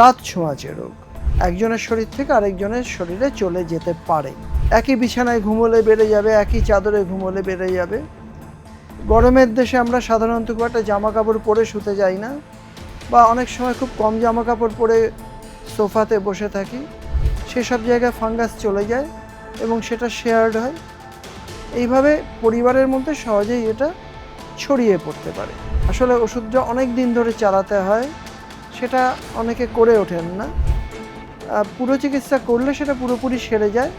দাঁত ছোঁয়াচে রোগ একজনের শরীর থেকে আরেকজনের শরীরে চলে যেতে পারে। একই বিছানায় ঘুমোলে বেড়ে যাবে, একই চাদরে ঘুমোলে বেড়ে যাবে। গরমের দেশে আমরা সাধারণত খুব একটা জামা কাপড় পরে শুতে যাই না, বা অনেক সময় খুব কম জামা কাপড় পরে সোফাতে বসে থাকি। সেসব জায়গায় ফাঙ্গাস চলে যায় এবং সেটা শেয়ার্ড হয়। এইভাবে পরিবারের মধ্যে সহজেই এটা ছড়িয়ে পড়তে পারে। আসলে ওষুধটা অনেক দিন ধরে চালাতে হয়, সেটা অনেকে করে ওঠেন না। পুরো চিকিৎসা করলে সেটা পুরোপুরি সেরে যায়।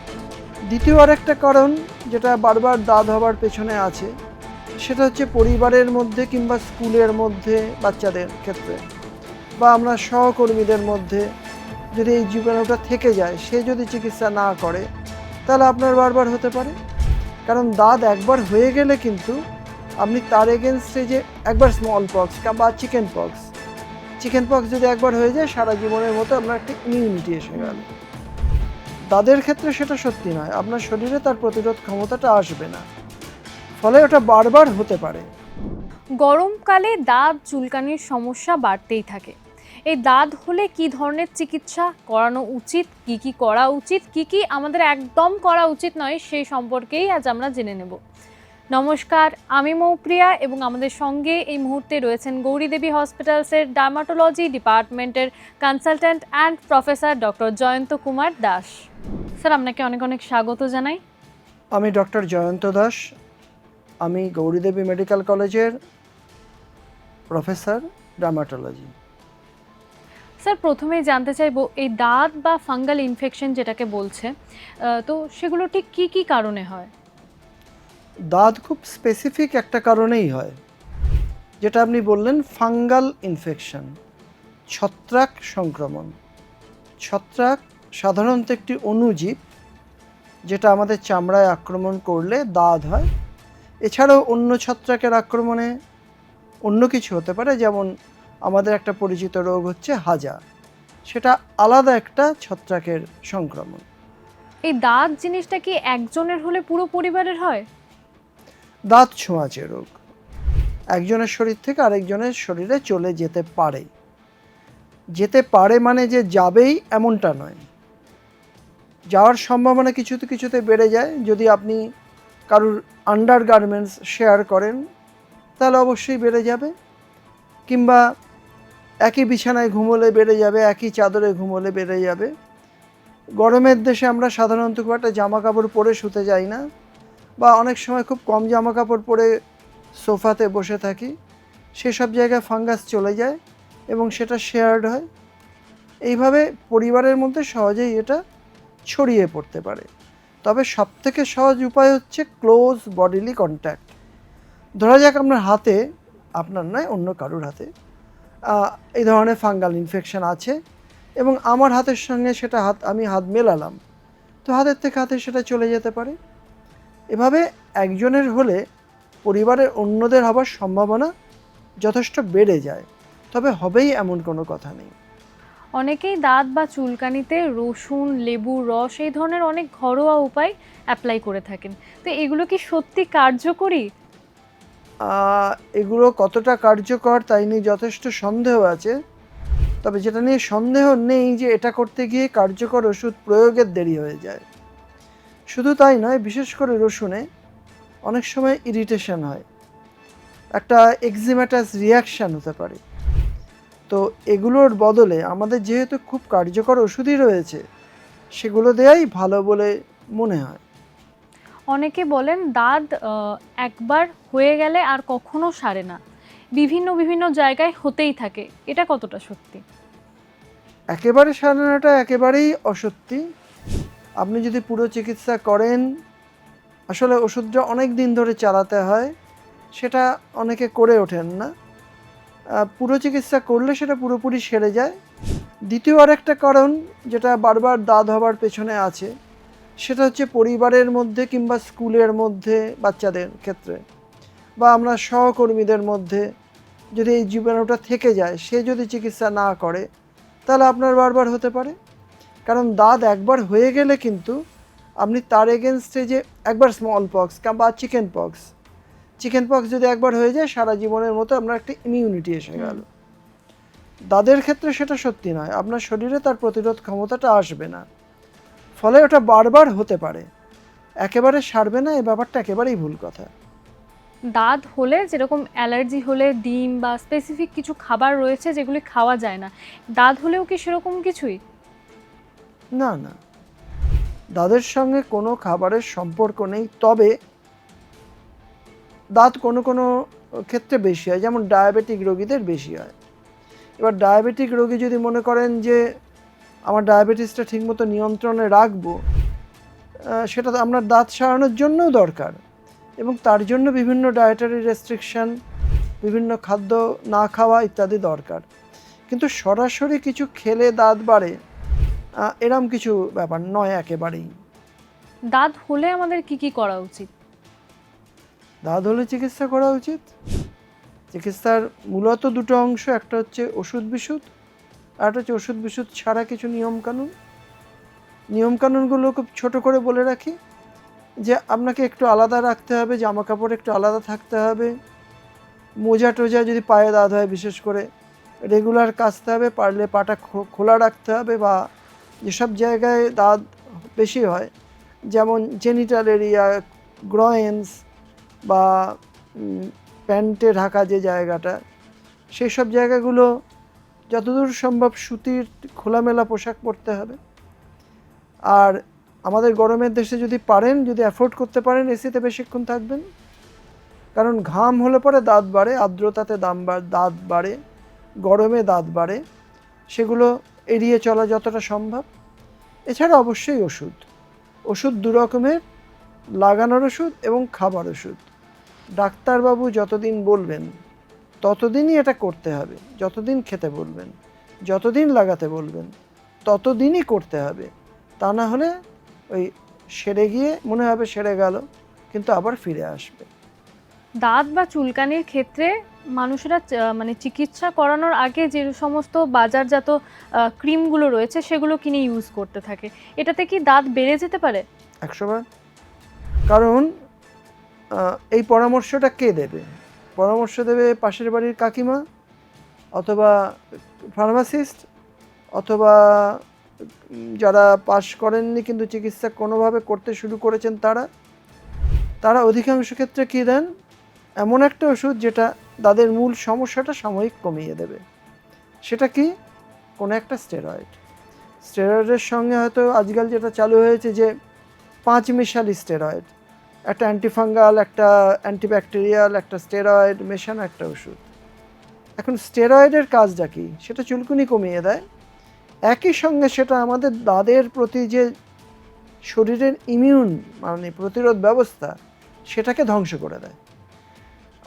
দ্বিতীয় আরেকটা কারণ যেটা বারবার দাঁত হবার পেছনে আছে, সেটা হচ্ছে পরিবারের মধ্যে কিংবা স্কুলের মধ্যে বাচ্চাদের ক্ষেত্রে, বা আমরা সহকর্মীদের মধ্যে যদি এই জীবাণুটা থেকে যায়, সে যদি চিকিৎসা না করে, তাহলে আপনার বারবার হতে পারে। কারণ দাঁত একবার হয়ে গেলে কিন্তু আপনি তার এগেনস্টে যে একবার স্মল পক্স বা চিকেন পক্স যদি একবার হয়ে যায়, সারা জীবনের মতো আপনার একটা ইমিউনিটি এসে গেল। দাঁতের ক্ষেত্রে সেটা সত্যি নয়, আপনার শরীরে তার প্রতিরোধ ক্ষমতাটা আসবে না, ফলে ওটা বারবার হতে পারে। গরমকালে দাঁত চুলকানির সমস্যা বাড়তেই থাকে। এই দাঁত হলে কি ধরনের চিকিৎসা করানো উচিত, কি করা উচিত, কি আমাদের একদম করা উচিত নয়, সেই সম্পর্কেই আজ আমরা জেনে নেব। নমস্কার, আমি মৌপ্রিয়া এবং আমাদের সঙ্গে এই মুহূর্তে রয়েছেন গৌরীদেবী হসপিটালসের ডার্মাটোলজি ডিপার্টমেন্টের consultant and professor doctor Jayanta Kumar Das. Sir, আপনাকে অনেক অনেক স্বাগত জানাই। আমি ডক্টর জয়ন্ত দাস, আমি গৌরীদেবী মেডিকেল কলেজের প্রফেসর ডার্মাটোলজি। স্যার, প্রথমেই জানতে চাইবো এই দাঁত বা ফাঙ্গাল ইনফেকশন যেটাকে বলছে, তো সেগুলো ঠিক কি কারণে হয়? দাঁত খুব স্পেসিফিক একটা কারণেই হয়, যেটা আপনি বললেন ফাঙ্গাল ইনফেকশন, ছত্রাক সংক্রমণ। ছত্রাক সাধারণত একটি অণুজীব, যেটা আমাদের চামড়ায় আক্রমণ করলে দাঁত হয়। এছাড়াও অন্য ছত্রাকের আক্রমণে অন্য কিছু হতে পারে, যেমন আমাদের একটা পরিচিত রোগ হচ্ছে হাজা, সেটা আলাদা একটা ছত্রাকের সংক্রমণ। এই দাঁত জিনিসটা কি একজনের হলে পুরো পরিবারের হয়? দাঁত ছোঁয়াচে রোগ একজনের শরীর থেকে আরেকজনের শরীরে চলে যেতে পারে মানে যে যাবেই এমনটা নয়। যাওয়ার সম্ভাবনা কিছুতে বেড়ে যায়। যদি আপনি কারুর আন্ডার গার্মেন্টস শেয়ার করেন, তাহলে অবশ্যই বেড়ে যাবে। কিংবা একই বিছানায় ঘুমোলে বেড়ে যাবে, একই চাদরে ঘুমোলে বেড়ে যাবে। গরমের দেশে আমরা সাধারণত খুব একটা জামা কাপড় পরে শুতে যাই না, বা অনেক সময় খুব কম জামা কাপড় পরে সোফাতে বসে থাকি। সেসব জায়গায় ফাঙ্গাস চলে যায় এবং সেটা শেয়ার্ড হয়। এইভাবে পরিবারের মধ্যে সহজেই এটা ছড়িয়ে পড়তে পারে। তবে সবথেকে সহজ উপায় হচ্ছে ক্লোজ বডিলি কন্ট্যাক্ট। ধরা যাক আপনার হাতে, আপনার নয় অন্য কারুর হাতে এই ধরনের ফাঙ্গাল ইনফেকশন আছে, এবং আমার হাতের সঙ্গে সেটা আমি হাত মেলালাম, তো হাতের থেকে হাতে সেটা চলে যেতে পারে। এভাবে একজনের হলে পরিবারের অন্যদের হবার সম্ভাবনা যথেষ্ট বেড়ে যায়, তবে হবেই এমন কোনো কথা নেই। অনেকেই দাঁত বা চুলকানিতে রসুন, লেবুর রস এই ধরনের অনেক ঘরোয়া উপায় অ্যাপ্লাই করে থাকেন। তো এগুলো কি সত্যি কার্যকরী? এগুলো কতটা কার্যকর তাই নিয়ে যথেষ্ট সন্দেহ আছে। তবে যেটা নিয়ে সন্দেহ নেই যে এটা করতে গিয়ে কার্যকর ওষুধ প্রয়োগের দেরি হয়ে যায়। শুধু তাই নয়, বিশেষ করে রসুনে অনেক সময় ইরিটেশন হয়, একটা এক্সিমেটাস রিয়াকশান হতে পারে। তো এগুলোর বদলে আমাদের যেহেতু খুব কার্যকর ওষুধই রয়েছে, সেগুলো দেয়াই ভালো বলে মনে হয়। অনেকে বলেন দাঁত একবার হয়ে গেলে আর কখনো সারে না, বিভিন্ন জায়গায় হতেই থাকে। এটা কতটা সত্যি? একেবারে সারানোটা একেবারেই অসত্যি। আপনি যদি পুরো চিকিৎসা করেন, আসলে ওষুধটা অনেক দিন ধরে চালাতে হয়, সেটা অনেকে করে ওঠেন না। পুরো চিকিৎসা করলে সেটা পুরোপুরি সেরে যায়। দ্বিতীয় আরেকটা কারণ যেটা বারবার দাঁত হবার পেছনে আছে, সেটা হচ্ছে পরিবারের মধ্যে কিংবা স্কুলের মধ্যে বাচ্চাদের ক্ষেত্রে, বা আমরা সহকর্মীদের মধ্যে যদি এই জীবাণুটা থেকে যায়, সে যদি চিকিৎসা না করে, তাহলে আপনার বারবার হতে পারে। কারণ দাঁত একবার হয়ে গেলে কিন্তু আপনি তার এগেনস্টে যে একবার স্মল পক্স বা চিকেন পক্স যদি একবার হয়ে যায়, সারা জীবনের মতো আপনার একটা ইমিউনিটি এসে গেল। দাঁতের ক্ষেত্রে সেটা সত্যি নয়, আপনার শরীরে তার প্রতিরোধ ক্ষমতাটা আসবে না, ফলে ওটা বারবার হতে পারে। একেবারে সারবে না, এই ব্যাপারটা একেবারেই ভুল কথা। দাঁত হলে যেরকম অ্যালার্জি হলে ডিম বা স্পেসিফিক কিছু খাবার রয়েছে যেগুলি খাওয়া যায় না, দাঁত হলেও কি সেরকম কিছুই? না না, দাঁতের সঙ্গে কোনো খাবারের সম্পর্ক নেই, তবে দাঁত কোনো কোনো ক্ষেত্রে বেশি হয়, যেমন ডায়াবেটিক রোগীদের বেশি হয়। এবার ডায়াবেটিক রোগী যদি মনে করেন যে আমার ডায়াবেটিসটা ঠিকমতো নিয়ন্ত্রণে রাখবো, সেটা তো আপনার দাঁত সারানোর জন্যও দরকার, এবং তার জন্য বিভিন্ন ডায়েটারি রেস্ট্রিকশন, বিভিন্ন খাদ্য না খাওয়া ইত্যাদি দরকার। কিন্তু সরাসরি কিছু খেলে দাঁত বাড়ে এরম কিছু ব্যাপার নয় একেবারেই। দাঁত হলে আমাদের কি কি করা উচিত? দাঁত হলে চিকিৎসা করা উচিত। চিকিৎসার মূলত দুটো অংশ, একটা হচ্ছে ওষুধ বিশুদ্ধ, আর একটা হচ্ছে ওষুধ বিশুদ্ধ ছাড়া কিছু নিয়মকানুন। নিয়মকানুনগুলো খুব ছোট করে বলে রাখি, যে আপনাকে একটু আলাদা রাখতে হবে, জামা কাপড় একটু আলাদা থাকতে হবে, মোজা টোজা যদি পায়ে দাঁত হয় বিশেষ করে রেগুলার কাচতে হবে, পারলে পাটা খোলা রাখতে হবে, বা যেসব জায়গায় দাঁত বেশি হয় যেমন জেনিটাল এরিয়া, গ্রয়েন্স বা প্যান্টে ঢাকা যে জায়গাটা, সেই সব জায়গাগুলো যতদূর সম্ভব সুতির খোলামেলা পোশাক পরতে হবে। আর আমাদের গরমের দেশে যদি পারেন, যদি অ্যাফোর্ড করতে পারেন, এসিতে বেশিক্ষণ থাকবেন, কারণ ঘাম হলে পরে দাঁত বাড়ে, আর্দ্রতাতে দাঁত বাড়ে, গরমে দাঁত বাড়ে, সেগুলো এড়িয়ে চলা যতটা সম্ভব। এছাড়া অবশ্যই ওষুধ দু রকমের, লাগানোর ওষুধ এবং খাবার ওষুধ। ডাক্তারবাবু যতদিন বলবেন ততদিনই এটা করতে হবে, যতদিন খেতে বলবেন, যতদিন লাগাতে বলবেন ততদিনই করতে হবে। তা না হলে ওই সেরে গিয়ে মনে হবে সেরে গেল, কিন্তু আবার ফিরে আসবে। দাঁত বা চুলকানির ক্ষেত্রে মানুষেরা মানে চিকিৎসা করানোর আগে যে সমস্ত বাজারজাত ক্রিমগুলো রয়েছে সেগুলো কিনে ইউজ করতে থাকে, এটাতে কি দাঁত বেড়ে যেতে পারে? 100বার। কারণ এই পরামর্শটা কে দেবে? পরামর্শ দেবে পাশের বাড়ির কাকিমা, অথবা ফার্মাসিস্ট, অথবা যারা পাস করেননি কিন্তু চিকিৎসা কোনোভাবে করতে শুরু করেছেন তারা অধিকাংশ ক্ষেত্রে কী দেন? এমন একটা ওষুধ যেটা তাদের মূল সমস্যাটা সাময়িক কমিয়ে দেবে। সেটা কি? কোনো একটা স্টেরয়েডের সঙ্গে হয়তো আজকাল যেটা চালু হয়েছে যে 5 মিশালি স্টেরয়েড, একটা অ্যান্টিফাঙ্গাল, একটা অ্যান্টিব্যাকটেরিয়াল, একটা স্টেরয়েড মেশানো একটা ওষুধ। এখন স্টেরয়েডের কাজটা কি? সেটা চুলকুনি কমিয়ে দেয়, একই সঙ্গে সেটা আমাদের দাঁতের প্রতি যে শরীরের ইমিউন মানে প্রতিরোধ ব্যবস্থা সেটাকে ধ্বংস করে দেয়।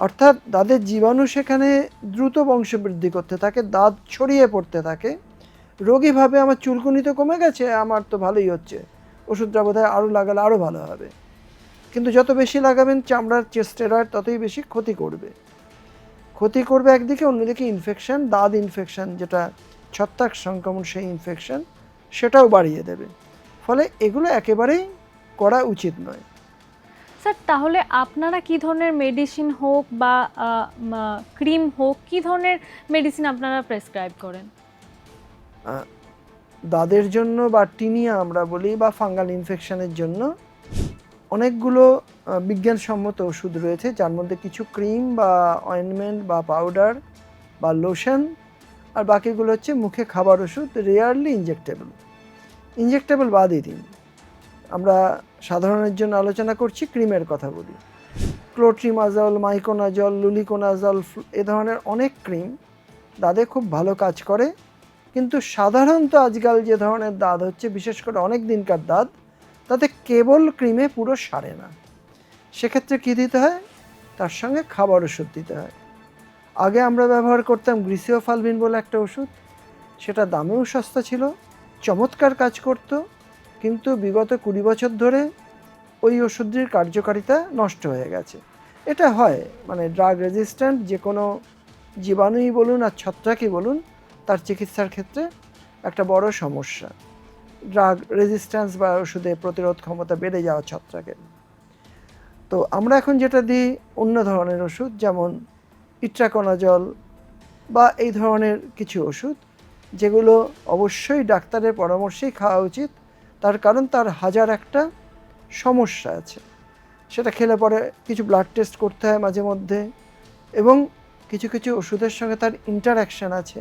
অর্থাৎ দাঁতের জীবাণু সেখানে দ্রুত বংশবৃদ্ধি করতে থাকে, দাঁত ছড়িয়ে পড়তে থাকে। রোগী ভাবে আমার চুলকুনি তো কমে গেছে, আমার তো ভালোই হচ্ছে, ওষুধটা বোধহয় আরও লাগালে আরও ভালো হবে। কিন্তু যত বেশি লাগাবেন চামড়ার যে স্টেরয়েড ততই বেশি ক্ষতি করবে একদিকে, অন্যদিকে ইনফেকশন, দাঁত ইনফেকশন যেটা ছত্রাক সংক্রমণ, সেই ইনফেকশন সেটাও বাড়িয়ে দেবে। ফলে এগুলো একেবারেই করা উচিত নয়। স্যার, তাহলে আপনারা কি ধরনের মেডিসিন হোক বা ক্রিম হোক, কি ধরনের মেডিসিন আপনারা প্রেসক্রাইব করেন? দাঁতের জন্য বা টিনিয়া আমরা বলি, বা ফাঙ্গাল ইনফেকশনের জন্য অনেকগুলো বিজ্ঞানসম্মত ওষুধ রয়েছে, যার মধ্যে কিছু ক্রিম বা অয়েনমেন্ট বা পাউডার বা লোশন, আর বাকিগুলো হচ্ছে মুখে খাবার ওষুধ, রেয়ারলি ইনজেক্টেবল বাদই দিন। আমরা সাধারণের জন্য আলোচনা করছি, ক্রিমের কথা বলি। ক্লোট্রিমাজল, মাইকোনাজল, লুলিকোনাজল, এ ধরনের অনেক ক্রিম দাঁতে খুব ভালো কাজ করে। কিন্তু সাধারণত আজকাল যে ধরনের দাঁত হচ্ছে, বিশেষ করে অনেক দিনকার দাঁত, তাতে কেবল ক্রিমে পুরো সারে না। সেক্ষেত্রে কী দিতে হয়? তার সঙ্গে খাবার ওষুধ দিতে হয়। আগে আমরা ব্যবহার করতাম গ্রিসিওফালভিন বলে একটা ওষুধ, সেটা দামেও সস্তা ছিল, চমৎকার কাজ করত, কিন্তু বিগত 20 বছর ধরে ওই ওষুধটির কার্যকারিতা নষ্ট হয়ে গেছে। এটা হয়, মানে ড্রাগ রেজিস্ট্যান্ট যে কোনো জীবাণুই বলুন আর ছত্রাকই বলুন, তার চিকিৎসার ক্ষেত্রে একটা বড় সমস্যা, ড্রাগ রেজিস্ট্যান্স বা ওষুধে প্রতিরোধ ক্ষমতা বেড়ে যাওয়া ছত্রাকের। তো আমরা এখন যেটা দিই অন্য ধরনের ওষুধ, যেমন ইট্রাকোনাজল, বা এই ধরনের কিছু ওষুধ, যেগুলো অবশ্যই ডাক্তারের পরামর্শেই খাওয়া উচিত। তার কারণ তার হাজার একটা সমস্যা আছে। সেটা খেলে পরে কিছু ব্লাড টেস্ট করতে হয় মাঝে মধ্যে, এবং কিছু কিছু ওষুধের সঙ্গে তার ইন্টারঅ্যাকশন আছে,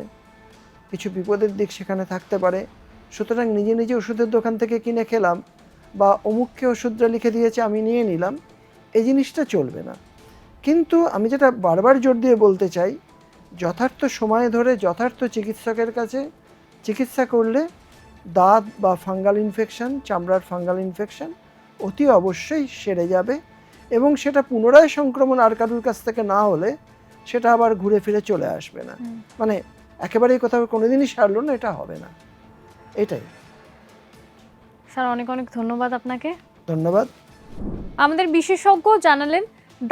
কিছু বিপদের দিক সেখানে থাকতে পারে। সুতরাং নিজে নিজে ওষুধের দোকান থেকে কিনে খেলাম বা অমুককে ওষুধটা লিখে দিয়েছে আমি নিয়ে নিলাম, এই জিনিসটা চলবে না। কিন্তু আমি যেটা বারবার জোর দিয়ে বলতে চাই, যথার্থ সময় ধরে যথার্থ চিকিৎসকের কাছে চিকিৎসা করলে দাঁত বা ফাঙ্গাল ইনফেকশন, চামড়ার ফাঙ্গাল ইনফেকশন অতি অবশ্যই সেরে যাবে, এবং সেটা পুনরায় সংক্রমণ আর কারোর কাছ থেকে না হলে সেটা আবার ঘুরে ফিরে চলে আসবে না। মানে একেবারেই কোথাও কোনোদিনই সারলো না, এটা হবে না। এটাই। স্যার অনেক অনেক ধন্যবাদ আপনাকে। ধন্যবাদ। আমাদের বিশেষজ্ঞ জানালেন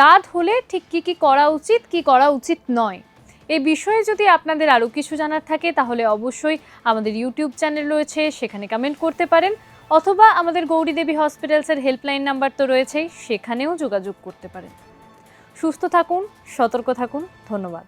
দাঁত হলে ঠিক কি কি করা উচিত, কি করা উচিত নয়। এই বিষয়ে যদি আপনাদের আরও কিছু জানার থাকে তাহলে অবশ্যই আমাদের ইউটিউব চ্যানেল রয়েছে, সেখানে কমেন্ট করতে পারেন, অথবা আমাদের গৌরী দেবী হসপিটালসের হেল্পলাইন নাম্বার তো রয়েছেই, সেখানেও যোগাযোগ করতে পারেন। সুস্থ থাকুন, সতর্ক থাকুন। ধন্যবাদ।